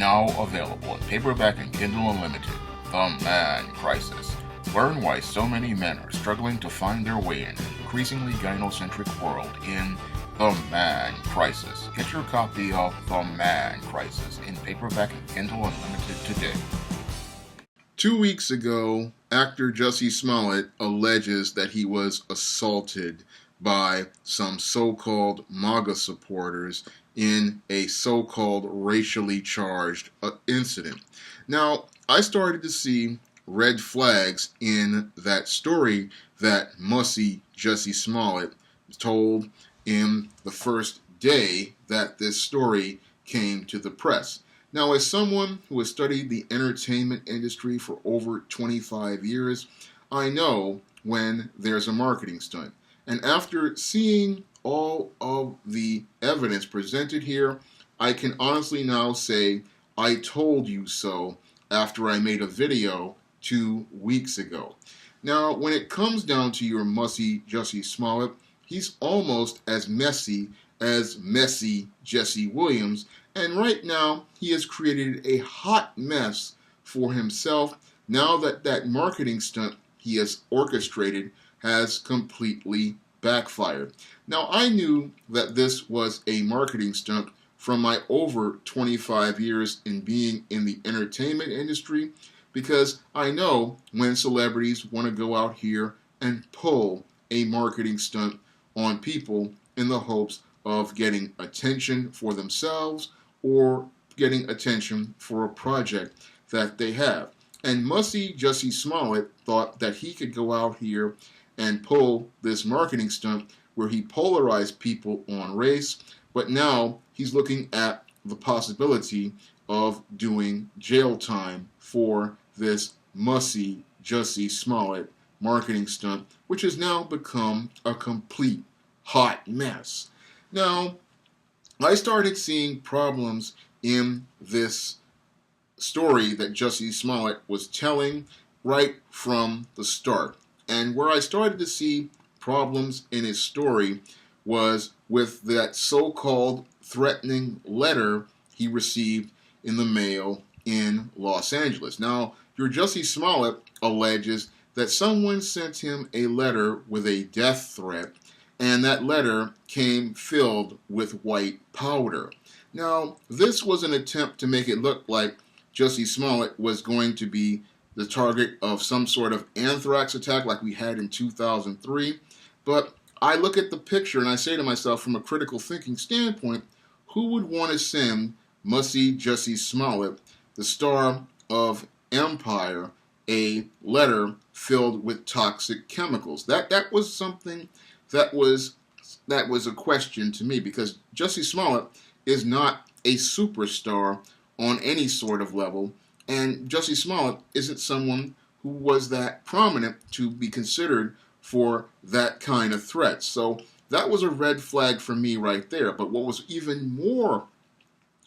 Now available in paperback and Kindle Unlimited. The Man Crisis. Learn why so many men are struggling to find their way in an increasingly gynocentric world in The Man Crisis. Get your copy of The Man Crisis in paperback and Kindle Unlimited today. 2 weeks ago, actor Jussie Smollett alleges that he was assaulted by some so-called MAGA supporters in a so-called racially charged incident. Now, I started to see red flags in that story that Mussy Jussie Smollett told in the first day that this story came to the press. Now, as someone who has studied the entertainment industry for over 25 years, I know when there's a marketing stunt. And after seeing all of the evidence presented here, I can honestly now say, I told you so after I made a video 2 weeks ago. Now, when it comes down to your Mussy Jussie Smollett, he's almost as messy Jesse Williams, and right now he has created a hot mess for himself now that that marketing stunt he has orchestrated has completely backfired. Now, I knew that this was a marketing stunt from my over 25 years in being in the entertainment industry, because I know when celebrities want to go out here and pull a marketing stunt on people in the hopes of getting attention for themselves or getting attention for a project that they have. And Mussy Jussie Smollett thought that he could go out here and pull this marketing stunt where he polarized people on race, but now he's looking at the possibility of doing jail time for this Mussy Jussie Smollett marketing stunt, which has now become a complete hot mess. Now, I started seeing problems in this story that Jussie Smollett was telling right from the start. And where I started to see problems in his story was with that so-called threatening letter he received in the mail in Los Angeles. Now, your Jussie Smollett alleges that someone sent him a letter with a death threat, and that letter came filled with white powder. Now, this was an attempt to make it look like Jussie Smollett was going to be the target of some sort of anthrax attack like we had in 2003. But I look at the picture and I say to myself, from a critical thinking standpoint, who would want to send Mussy Jussie Smollett, the star of Empire, a letter filled with toxic chemicals? That was something that was a question to me, because Jussie Smollett is not a superstar on any sort of level, and Jussie Smollett isn't someone who was that prominent to be considered for that kind of threat. So that was a red flag for me right there. But what was even more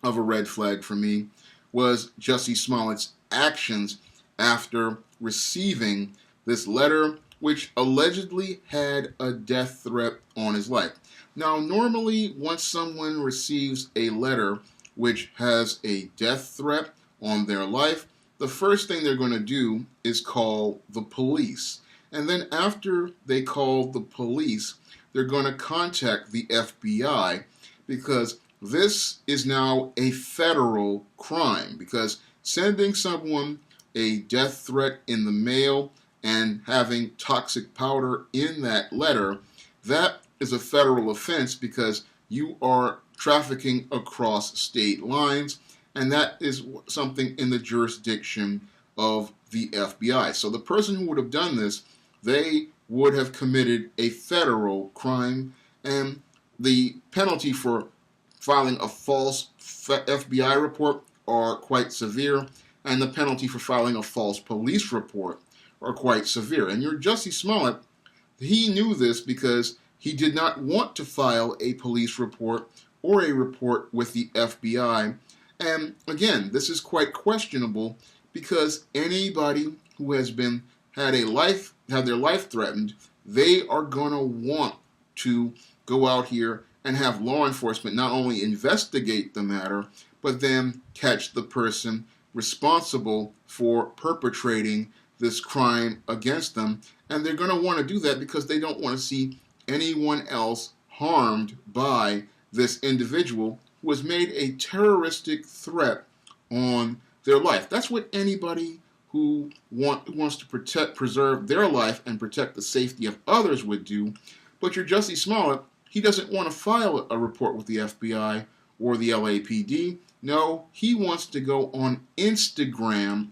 of a red flag for me was Jussie Smollett's actions after receiving this letter, which allegedly had a death threat on his life. Now, normally, once someone receives a letter which has a death threat on their life, the first thing they're going to do is call the police. And then after they call the police, they're going to contact the FBI, because this is now a federal crime, because sending someone a death threat in the mail and having toxic powder in that letter, that is a federal offense, because you are trafficking across state lines, and that is something in the jurisdiction of the FBI. So the person who would have done this, they would have committed a federal crime, and the penalty for filing a false FBI report are quite severe, and the penalty for filing a false police report are quite severe. And your Jussie Smollett, he knew this because he did not want to file a police report or a report with the FBI. And again, this is quite questionable, because anybody who has had their life threatened, they are going to want to go out here and have law enforcement not only investigate the matter, but then catch the person responsible for perpetrating this crime against them. And they're going to want to do that because they don't want to see anyone else harmed by this individual who has made a terroristic threat on their life. That's what anybody who wants to preserve their life and protect the safety of others would do. But your Jussie Smollett, he doesn't want to file a report with the FBI or the LAPD. No, he wants to go on Instagram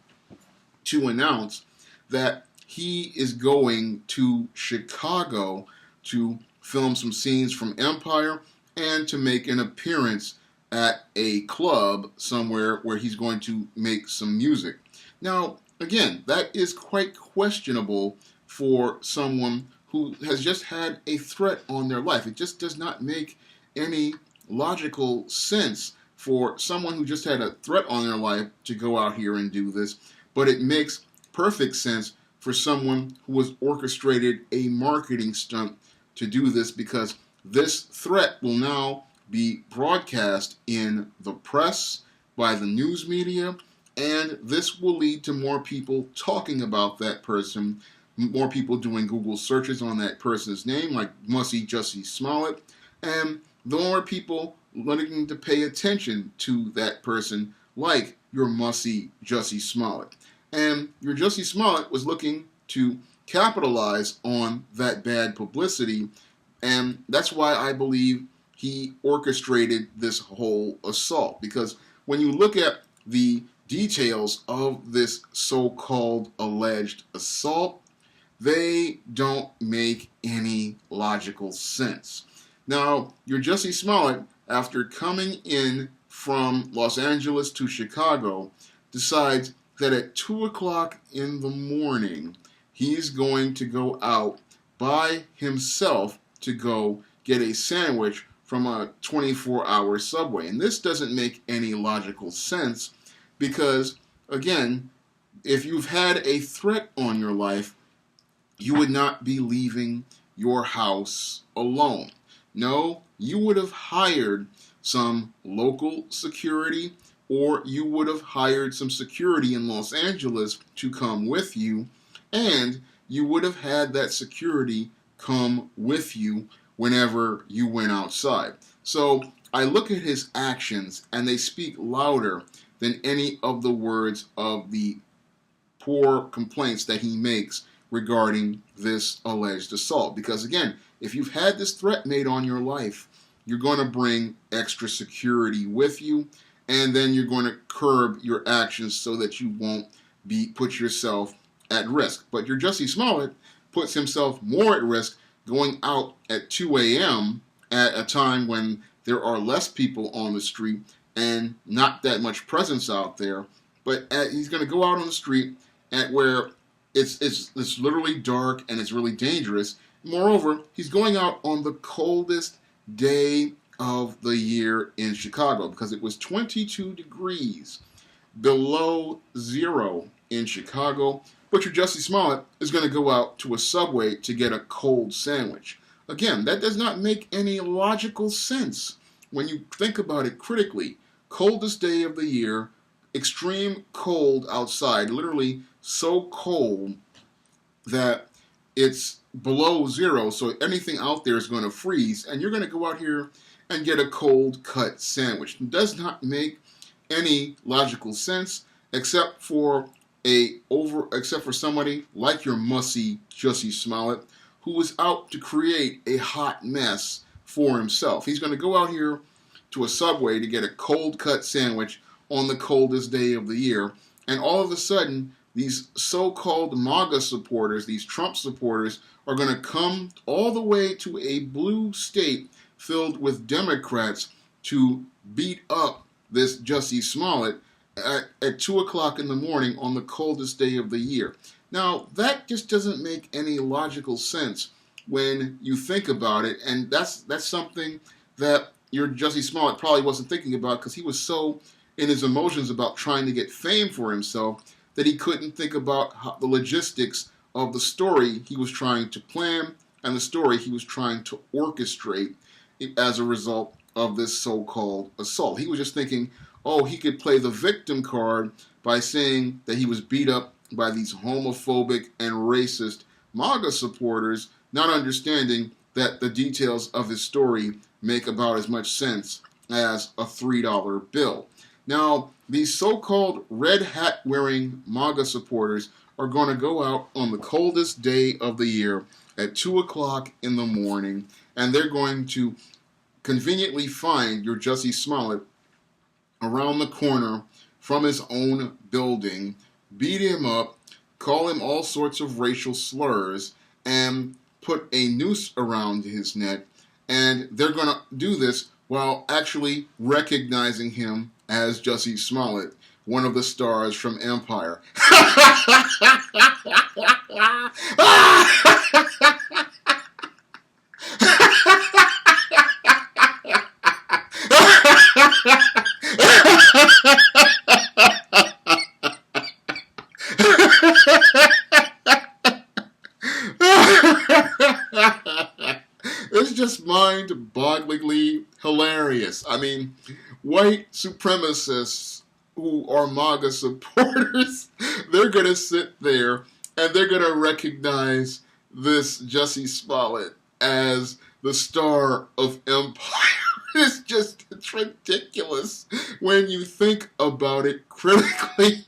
to announce that he is going to Chicago to film some scenes from Empire and to make an appearance at a club somewhere where he's going to make some music. Now, again, that is quite questionable for someone who has just had a threat on their life. It just does not make any logical sense for someone who just had a threat on their life to go out here and do this, but it makes perfect sense for someone who has orchestrated a marketing stunt to do this, because this threat will now be broadcast in the press, by the news media, and this will lead to more people talking about that person, more people doing Google searches on that person's name, like Mussy Jussie Smollett, and the more people wanting to pay attention to that person, like your Mussy Jussie Smollett. And your Jussie Smollett was looking to capitalize on that bad publicity, and that's why I believe he orchestrated this whole assault. Because when you look at the details of this so-called alleged assault, they don't make any logical sense. Now, your Jussie Smollett, after coming in from Los Angeles to Chicago, decides that at 2 o'clock in the morning, he's going to go out by himself to go get a sandwich from a 24-hour Subway. And this doesn't make any logical sense because, again, if you've had a threat on your life, you would not be leaving your house alone. No, you would have hired some local security, or you would have hired some security in Los Angeles to come with you, and you would have had that security come with you whenever you went outside. So I look at his actions, and they speak louder than any of the words of the poor complaints that he makes regarding this alleged assault. Because again, if you've had this threat made on your life, you're going to bring extra security with you, and then you're going to curb your actions so that you won't put yourself at risk. But your Jussie Smollett puts himself more at risk going out at 2 a.m. at a time when there are less people on the street and not that much presence out there. But he's going to go out on the street at where it's literally dark and it's really dangerous. Moreover, he's going out on the coldest day of the year in Chicago because it was 22 degrees below zero in Chicago. But your Jussie Smollett is going to go out to a Subway to get a cold sandwich. Again, that does not make any logical sense when you think about it critically. Coldest day of the year, extreme cold outside, literally so cold that it's below zero, so anything out there is going to freeze, and you're going to go out here and get a cold cut sandwich. It does not make any logical sense except for somebody like your Mussy Jussie Smollett, who was out to create a hot mess for himself. He's going to go out here to a Subway to get a cold cut sandwich on the coldest day of the year, and all of a sudden these so-called MAGA supporters, these Trump supporters, are going to come all the way to a blue state filled with Democrats to beat up this Jussie Smollett at 2 o'clock in the morning on the coldest day of the year. Now, that just doesn't make any logical sense when you think about it, and that's something that your Jussie Smollett probably wasn't thinking about because he was so in his emotions about trying to get fame for himself that he couldn't think about the logistics of the story he was trying to plan and the story he was trying to orchestrate as a result of this so-called assault. He was just thinking, oh, he could play the victim card by saying that he was beat up by these homophobic and racist MAGA supporters, not understanding that the details of his story make about as much sense as a $3 bill. Now, these so-called red hat wearing MAGA supporters are going to go out on the coldest day of the year at 2 o'clock in the morning, and they're going to conveniently find your Jussie Smollett around the corner from his own building, beat him up, call him all sorts of racial slurs, and put a noose around his neck. And they're going to do this while actually recognizing him as Jussie Smollett, one of the stars from Empire. It's just mind-bogglingly hilarious. I mean, white supremacists who are MAGA supporters, they're going to sit there and they're going to recognize this Jussie Smollett as the star of Empire. It's ridiculous when you think about it critically.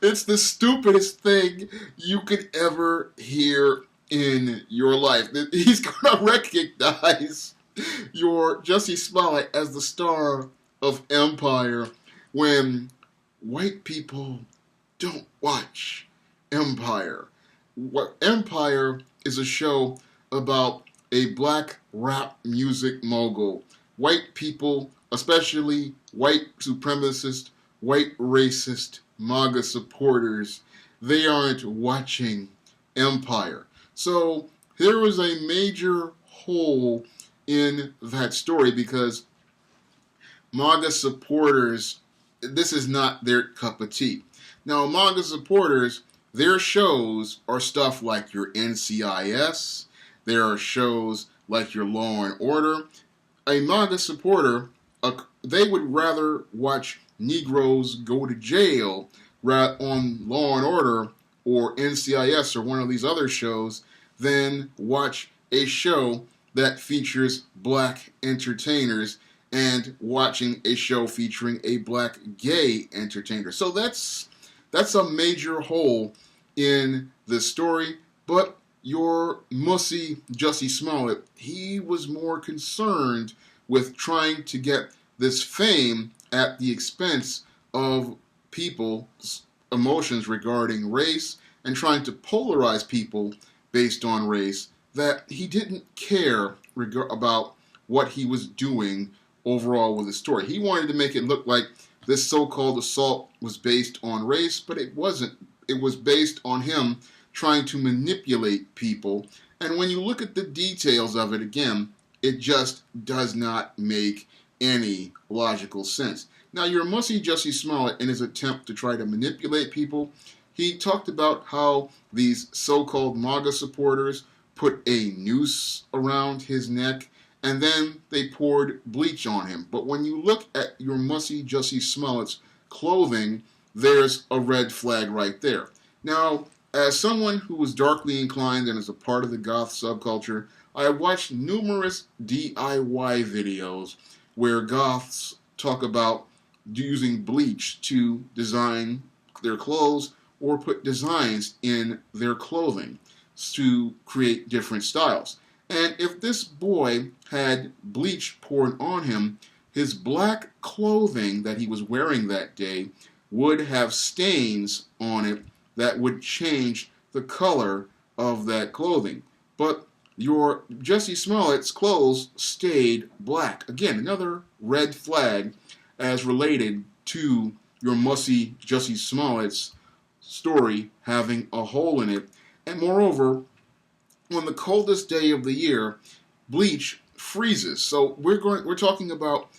It's the stupidest thing you could ever hear in your life. He's going to recognize your Jussie Smollett as the star of Empire when white people don't watch Empire. Empire is a show about a black rap music mogul. White people, especially white supremacist, white racist MAGA supporters, they aren't watching Empire. So there was a major hole in that story because MAGA supporters, this is not their cup of tea. Now, MAGA supporters, their shows are stuff like your NCIS. There are shows like your Law and Order. A MAGA supporter, they would rather watch Negroes go to jail on Law and Order or NCIS or one of these other shows than watch a show that features black entertainers and watching a show featuring a black gay entertainer. So that's a major hole in the story. But your Mussy Jussie Smollett, he was more concerned with trying to get this fame at the expense of people's emotions regarding race and trying to polarize people based on race, that he didn't care about what he was doing overall with the story. He wanted to make it look like this so-called assault was based on race, but it wasn't. It was based on him trying to manipulate people. And when you look at the details of it again, it just does not make any logical sense. Now, your Mussy Jussie Smollett, in his attempt to try to manipulate people, he talked about how these so-called MAGA supporters put a noose around his neck, and then they poured bleach on him. But when you look at your Mussy Jussie Smollett's clothing, there's a red flag right there. Now, as someone who was darkly inclined and is a part of the goth subculture, I have watched numerous DIY videos where goths talk about using bleach to design their clothes or put designs in their clothing to create different styles. And if this boy had bleach poured on him, his black clothing that he was wearing that day would have stains on it that would change the color of that clothing. But your Jussie Smollett's clothes stayed black. Again, another red flag as related to your Mussy Jussie Smollett's story having a hole in it. And moreover, on the coldest day of the year, bleach freezes. So we're talking about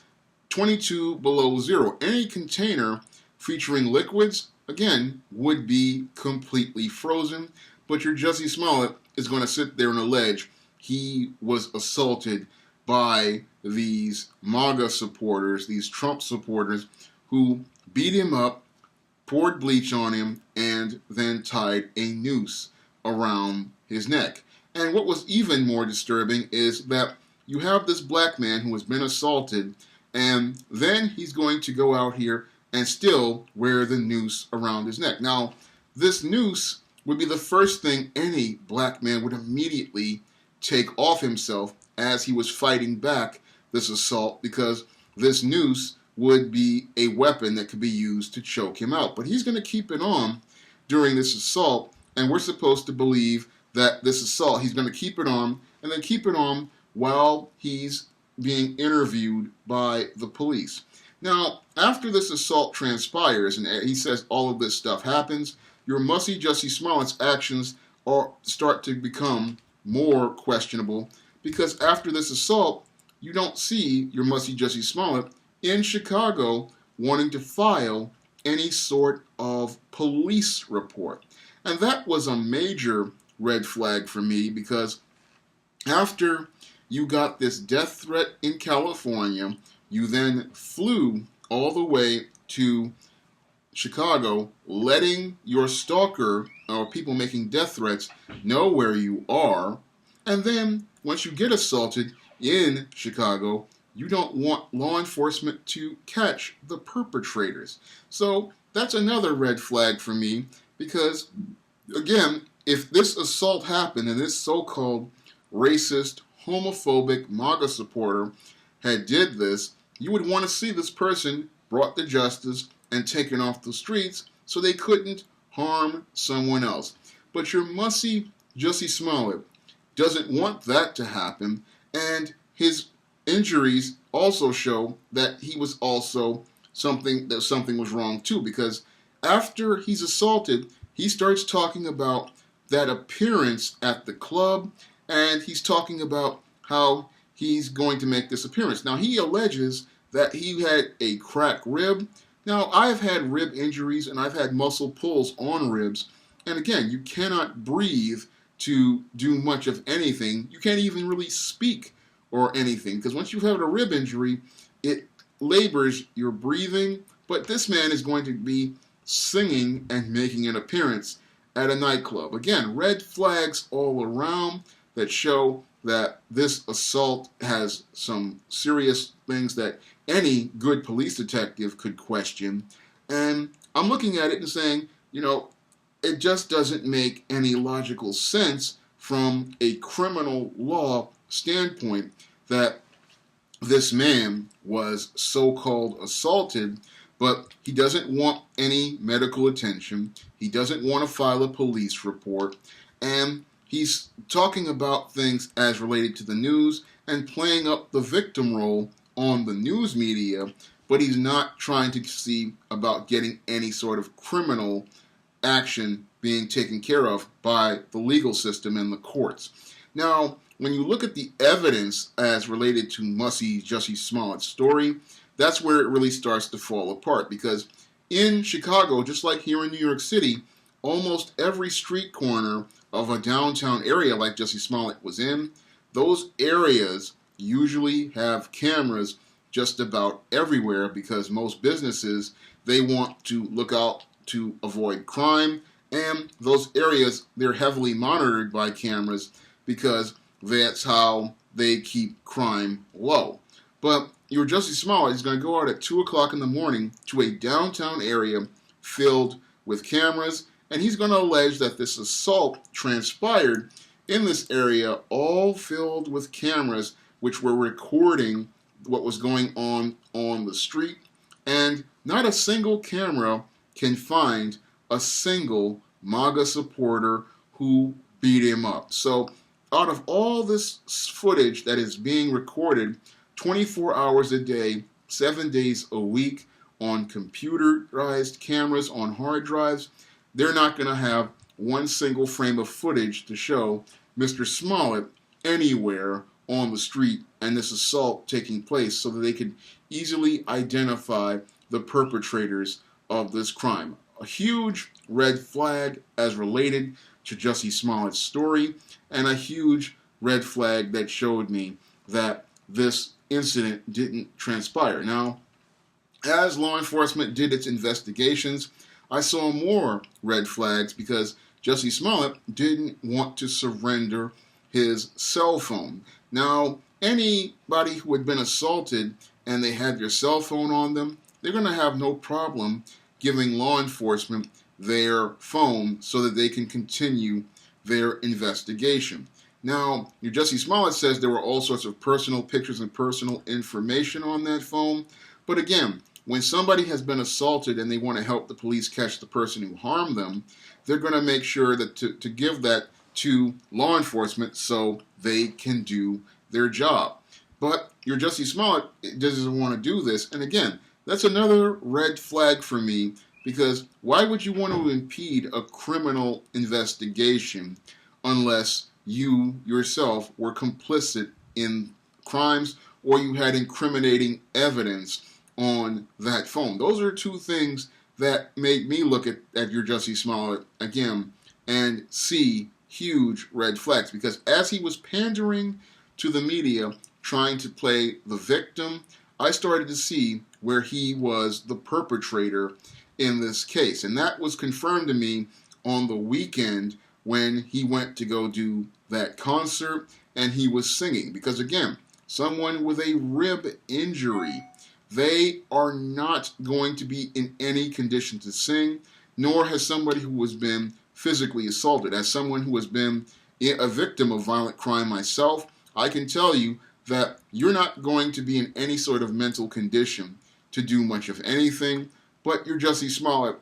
22 below zero. Any container featuring liquids, again, would be completely frozen. But your Jussie Smollett is going to sit there and allege he was assaulted by these MAGA supporters, these Trump supporters, who beat him up, poured bleach on him, and then tied a noose around his neck. And what was even more disturbing is that you have this black man who has been assaulted, and then he's going to go out here and still wear the noose around his neck. Now, this noose would be the first thing any black man would immediately take off himself as he was fighting back this assault, because this noose would be a weapon that could be used to choke him out. But he's going to keep it on during this assault, and we're supposed to believe that this assault, he's going to keep it on, and then keep it on while he's being interviewed by the police. Now, after this assault transpires, and he says all of this stuff happens, your Mussy Jussie Smollett's actions start to become more questionable, because after this assault, you don't see your Mussy Jussie Smollett in Chicago wanting to file any sort of police report. And that was a major red flag for me, because after you got this death threat in California, you then flew all the way to Chicago, letting your stalker or people making death threats know where you are. And then once you get assaulted in Chicago, you don't want law enforcement to catch the perpetrators. So that's another red flag for me, because, again, if this assault happened and this so-called racist, homophobic MAGA supporter had did this, you would want to see this person brought to justice and taken off the streets so they couldn't harm someone else. But your Mussy Jussie Smollett doesn't want that to happen, and his injuries also show that he was also something was wrong too, because after he's assaulted, he starts talking about that appearance at the club, and he's talking about how he's going to make this appearance. Now, he alleges that he had a cracked rib. Now, I've had rib injuries and I've had muscle pulls on ribs, and again, you cannot breathe to do much of anything. You can't even really speak or anything, because once you've had a rib injury, it labors your breathing. But this man is going to be singing and making an appearance at a nightclub. Again, red flags all around that show that this assault has some serious things that any good police detective could question. And I'm looking at it and saying, it just doesn't make any logical sense from a criminal law standpoint that this man was so-called assaulted, but he doesn't want any medical attention. He doesn't want to file a police report, and he's talking about things as related to the news and playing up the victim role on the news media, but he's not trying to see about getting any sort of criminal action being taken care of by the legal system and the courts. Now, when you look at the evidence as related to Mussy Jussie Smollett's story, that's where it really starts to fall apart, because in Chicago, just like here in New York City, almost every street corner of a downtown area like Jussie Smollett was in, those areas usually have cameras just about everywhere, because most businesses, they want to look out to avoid crime, and those areas, they're heavily monitored by cameras because that's how they keep crime low. But your Jussie Smollett is going to go out at 2 o'clock in the morning to a downtown area filled with cameras, and he's going to allege that this assault transpired in this area all filled with cameras which were recording what was going on the street, and not a single camera can find a single MAGA supporter who beat him up. So out of all this footage that is being recorded 24 hours a day, 7 days a week on computerized cameras, on hard drives, they're not going to have one single frame of footage to show Mr. Smollett anywhere on the street and this assault taking place, so that they could easily identify the perpetrators of this crime. A huge red flag as related to Jussie Smollett's story, and a huge red flag that showed me that this incident didn't transpire. Now, As law enforcement did its investigations, I saw more red flags because Jussie Smollett didn't want to surrender his cell phone. Now, anybody who had been assaulted and they had their cell phone on them, they're going to have no problem giving law enforcement their phone so that they can continue their investigation. Now, your Jussie Smollett says there were all sorts of personal pictures and personal information on that phone. But again, when somebody has been assaulted and they want to help the police catch the person who harmed them, they're going to make sure that to give that to law enforcement so they can do their job. But your Jussie Smollett doesn't want to do this. And again, that's another red flag for me, because why would you want to impede a criminal investigation unless you yourself were complicit in crimes or you had incriminating evidence on that phone? Those are two things that make me look at your Jussie Smollett again and see huge red flags, because as he was pandering to the media, trying to play the victim, I started to see where he was the perpetrator in this case. And that was confirmed to me on the weekend when he went to go do that concert and he was singing. Because again, someone with a rib injury, they are not going to be in any condition to sing, nor has somebody who has been physically assaulted. As someone who has been a victim of violent crime myself, I can tell you that you're not going to be in any sort of mental condition to do much of anything. But your Jussie Smollett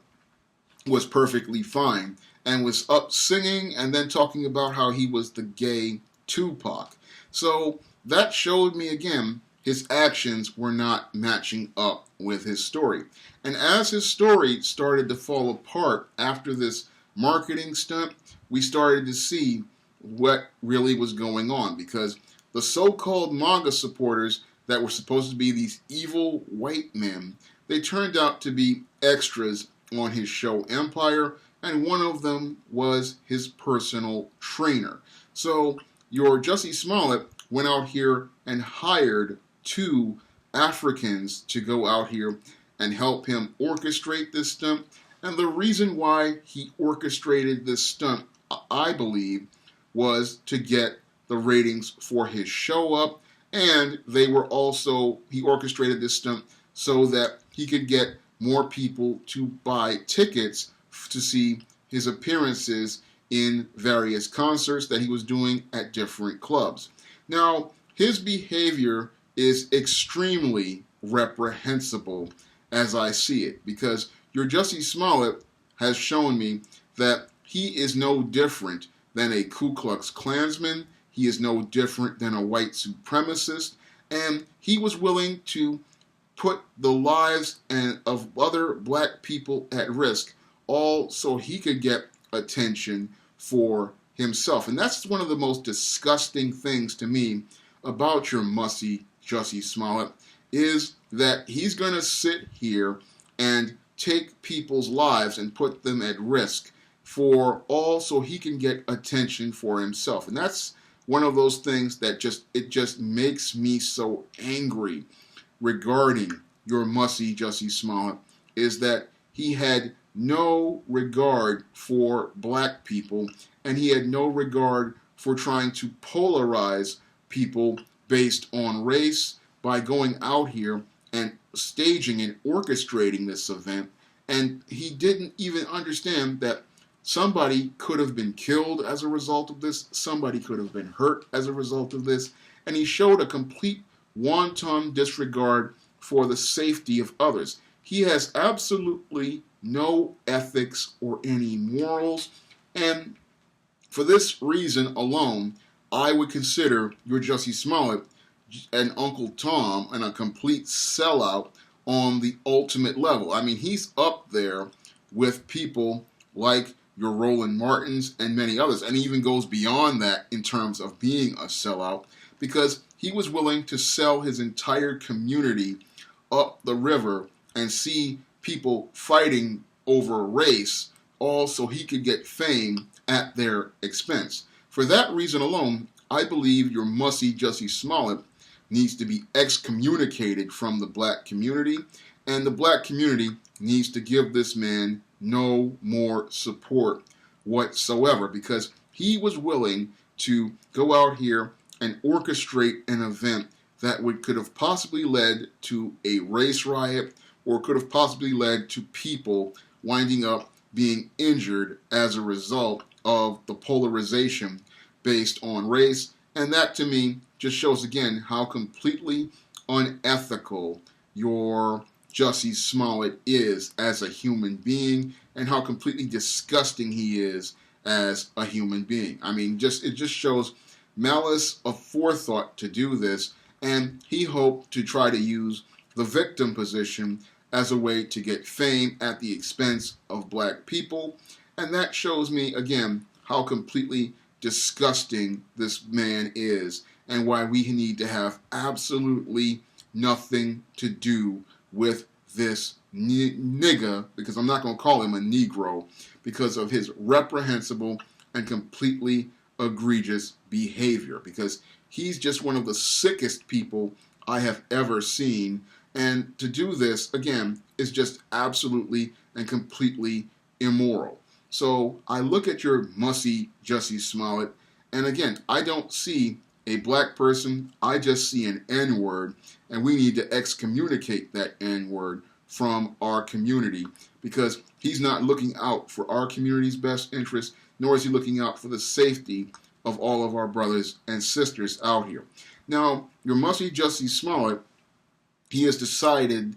was perfectly fine and was up singing and then talking about how he was the gay Tupac. So that showed me again his actions were not matching up with his story. And as his story started to fall apart after this marketing stunt, we started to see what really was going on, because the so-called MAGA supporters that were supposed to be these evil white men, they turned out to be extras on his show Empire, and one of them was his personal trainer. So your Jussie Smollett went out here and hired 2 Africans to go out here and help him orchestrate this stunt. And the reason why he orchestrated this stunt, I believe, was to get the ratings for his show up. And he orchestrated this stunt so that he could get more people to buy tickets to see his appearances in various concerts that he was doing at different clubs. Now, his behavior is extremely reprehensible as I see it, because your Jussie Smollett has shown me that he is no different than a Ku Klux Klansman. He is no different than a white supremacist, and he was willing to put the lives of other black people at risk, all so he could get attention for himself. And that's one of the most disgusting things to me about your Mussy Jussie Smollett, is that he's going to sit here and take people's lives and put them at risk for all so he can get attention for himself. And that's one of those things that just makes me so angry regarding your Mussy Jussie Smollett, is that he had no regard for black people, and he had no regard for trying to polarize people based on race by going out here and staging and orchestrating this event. And he didn't even understand that somebody could have been killed as a result of this, somebody could have been hurt as a result of this, and he showed a complete wanton disregard for the safety of others. He has absolutely no ethics or any morals, and for this reason alone, I would consider your Jussie Smollett and Uncle Tom and a complete sellout on the ultimate level. I mean, he's up there with people like your Roland Martins and many others, and he even goes beyond that in terms of being a sellout, because he was willing to sell his entire community up the river and see people fighting over a race, all so he could get fame at their expense. For that reason alone, I believe your Mussy Jussie Smollett needs to be excommunicated from the black community, And the black community needs to give this man no more support whatsoever, because he was willing to go out here and orchestrate an event that could have possibly led to a race riot, or could have possibly led to people winding up being injured as a result of the polarization based on race. And that, to me, just shows again how completely unethical your Jussie Smollett is as a human being, and how completely disgusting he is as a human being. I mean, it just shows malice of forethought to do this, and he hoped to try to use the victim position as a way to get fame at the expense of black people. And that shows me, again, how completely disgusting this man is, and why we need to have absolutely nothing to do with this nigga, because I'm not going to call him a Negro, because of his reprehensible and completely egregious behavior, because he's just one of the sickest people I have ever seen. And to do this, again, is just absolutely and completely immoral. So I look at your Mussy Jussie Smollett, and again, I don't see a black person, I just see an N-word, and we need to excommunicate that N-word from our community, because he's not looking out for our community's best interest, nor is he looking out for the safety of all of our brothers and sisters out here. Now, your Mussy Jussie Smollett, he has decided,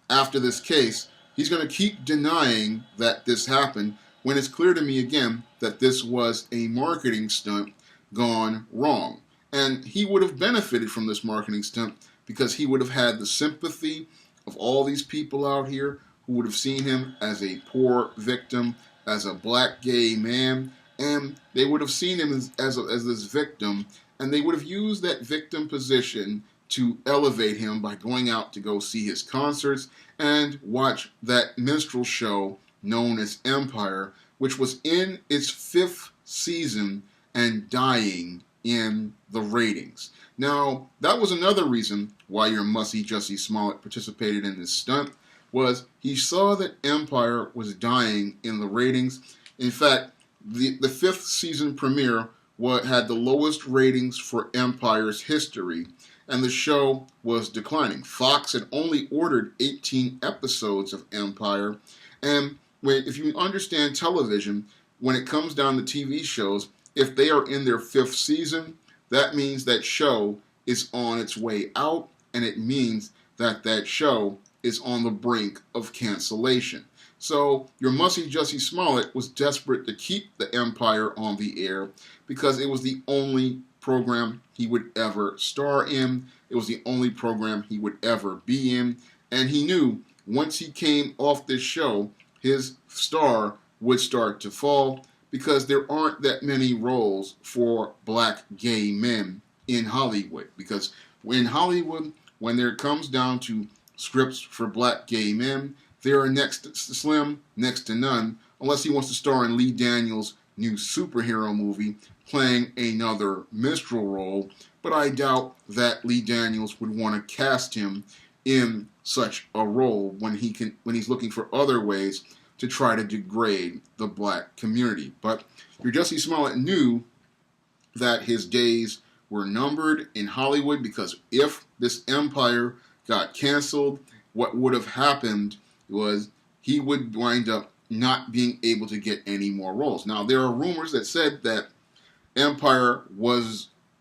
after this case, he's going to keep denying that this happened, when it's clear to me again that this was a marketing stunt gone wrong. And he would have benefited from this marketing stunt, because he would have had the sympathy of all these people out here who would have seen him as a poor victim, as a black gay man, and they would have seen him as this victim, and they would have used that victim position to elevate him by going out to go see his concerts and watch that minstrel show known as Empire, which was in its 5th season and dying in the ratings. Now, that was another reason why your Mussy Jussie Smollett participated in this stunt, was he saw that Empire was dying in the ratings. In fact, the 5th season premiere had the lowest ratings for Empire's history, and the show was declining. Fox had only ordered 18 episodes of Empire, and if you understand television, when it comes down to TV shows, if they are in their 5th season, that means that show is on its way out, and it means that that show is on the brink of cancellation. So your Mussy Jussie Smollett was desperate to keep the Empire on the air, because it was the only program he would ever star in. It was the only program he would ever be in. And he knew once he came off this show, his star would start to fall, because there aren't that many roles for black gay men in Hollywood. Because in Hollywood, when it comes down to scripts for black gay men, there are next to slim, next to none, unless he wants to star in Lee Daniels' new superhero movie, playing another minstrel role. But I doubt that Lee Daniels would want to cast him in such a role when he's looking for other ways to try to degrade the black community. But your Jussie Smollett knew that his days were numbered in Hollywood, because if this Empire got canceled, what would have happened was he would wind up not being able to get any more roles. Now, there are rumors that said that Empire was